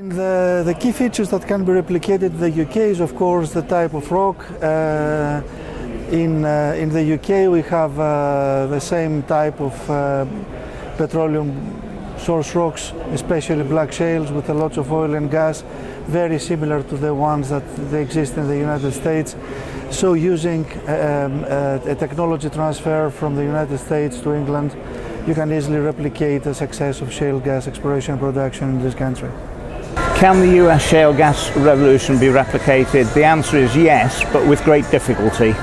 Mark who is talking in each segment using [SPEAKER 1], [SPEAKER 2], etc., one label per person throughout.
[SPEAKER 1] The key features that can be replicated in the UK is, of course, the type of rock. In the UK we have the same type of petroleum source rocks, especially black shales with a lot of oil and gas, very similar to the ones that they exist in the United States. So using a technology transfer from the United States to England, you can easily replicate the success of shale gas exploration and production in this country.
[SPEAKER 2] Can the US shale gas revolution be replicated? The answer is yes, but with great difficulty.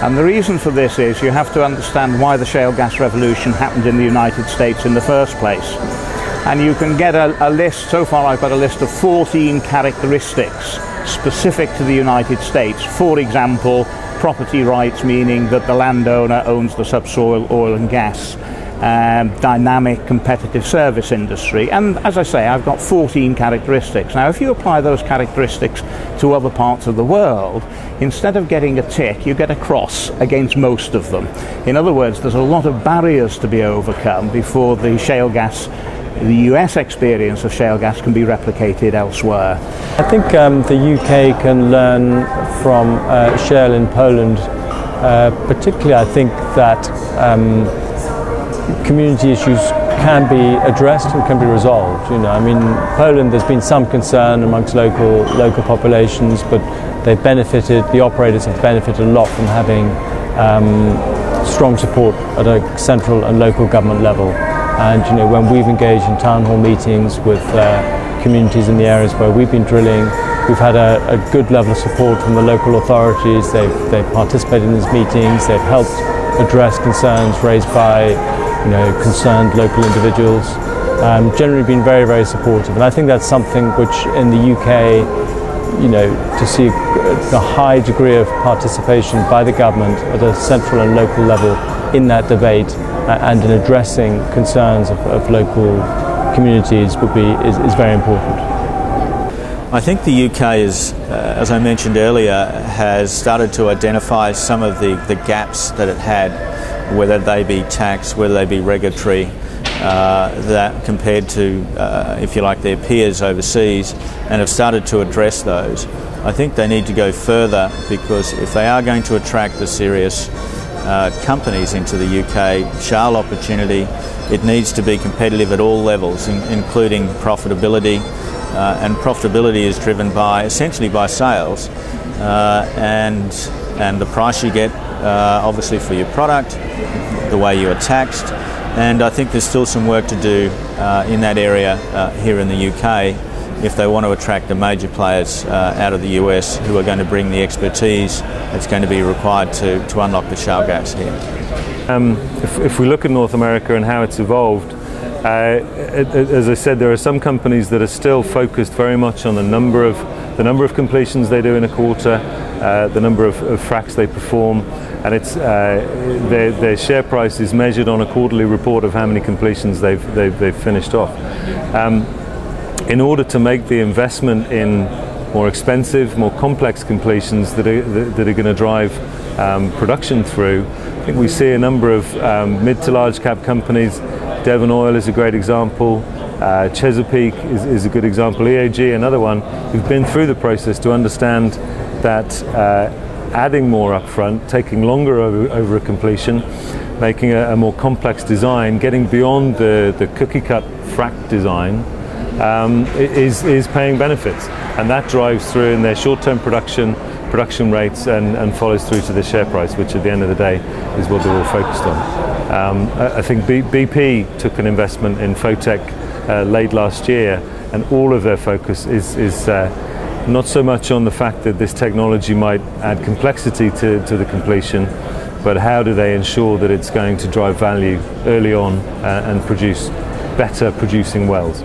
[SPEAKER 2] And the reason for this is you have to understand why the shale gas revolution happened in the United States in the first place. And you can get a list, so far I've got a list of 14 characteristics specific to the United States. For example, property rights, meaning that the landowner owns the subsoil, oil and gas. Dynamic competitive service industry, and as I say, I've got 14 characteristics. Now if you apply those characteristics to other parts of the world, instead of getting a tick, you get a cross against most of them. In other words, there's a lot of barriers to be overcome before the shale gas, the US experience of shale gas, can be replicated elsewhere.
[SPEAKER 3] I think the UK can learn from shale in Poland. Particularly I think that community issues can be addressed and can be resolved. You know, I mean, Poland, there's been some concern amongst local populations, but they've benefited. The operators have benefited a lot from having strong support at a central and local government level. And you know, when we've engaged in town hall meetings with communities in the areas where we've been drilling, we've had a good level of support from the local authorities. They've participated in these meetings. They've helped address concerns raised by concerned local individuals, generally been very, very supportive. And I think that's something which in the UK, to see a high degree of participation by the government at a central and local level in that debate and in addressing concerns of local communities is very important.
[SPEAKER 4] I think the UK is, as I mentioned earlier, has started to identify some of the gaps that it had, whether they be tax, whether they be regulatory, that compared to, if you like, their peers overseas, and have started to address those. I think they need to go further, because if they are going to attract the serious companies into the UK shale opportunity, it needs to be competitive at all levels, including profitability. And profitability is driven essentially by sales and the price you get, obviously, for your product, the way you are taxed. And I think there's still some work to do in that area here in the UK if they want to attract the major players out of the US who are going to bring the expertise that's going to be required to unlock the shale gas here.
[SPEAKER 5] If we look at North America and how it's evolved, as I said, there are some companies that are still focused very much on the number of completions they do in a quarter, the number of fracs they perform, and it's their share price is measured on a quarterly report of how many completions they've finished off. In order to make the investment in more expensive, more complex completions that are going to drive production through, I think we see a number of mid to large cap companies. Devon Oil is a great example, Chesapeake is a good example, EAG another one, who've been through the process to understand that adding more upfront, taking longer over a completion, making a more complex design, getting beyond the cookie cut frac design is paying benefits, and that drives through in their short-term production rates and follows through to the share price, which at the end of the day is what they're all focused on. I think BP took an investment in Fotech late last year, and all of their focus is not so much on the fact that this technology might add complexity to the completion, but how do they ensure that it's going to drive value early on and produce better producing wells.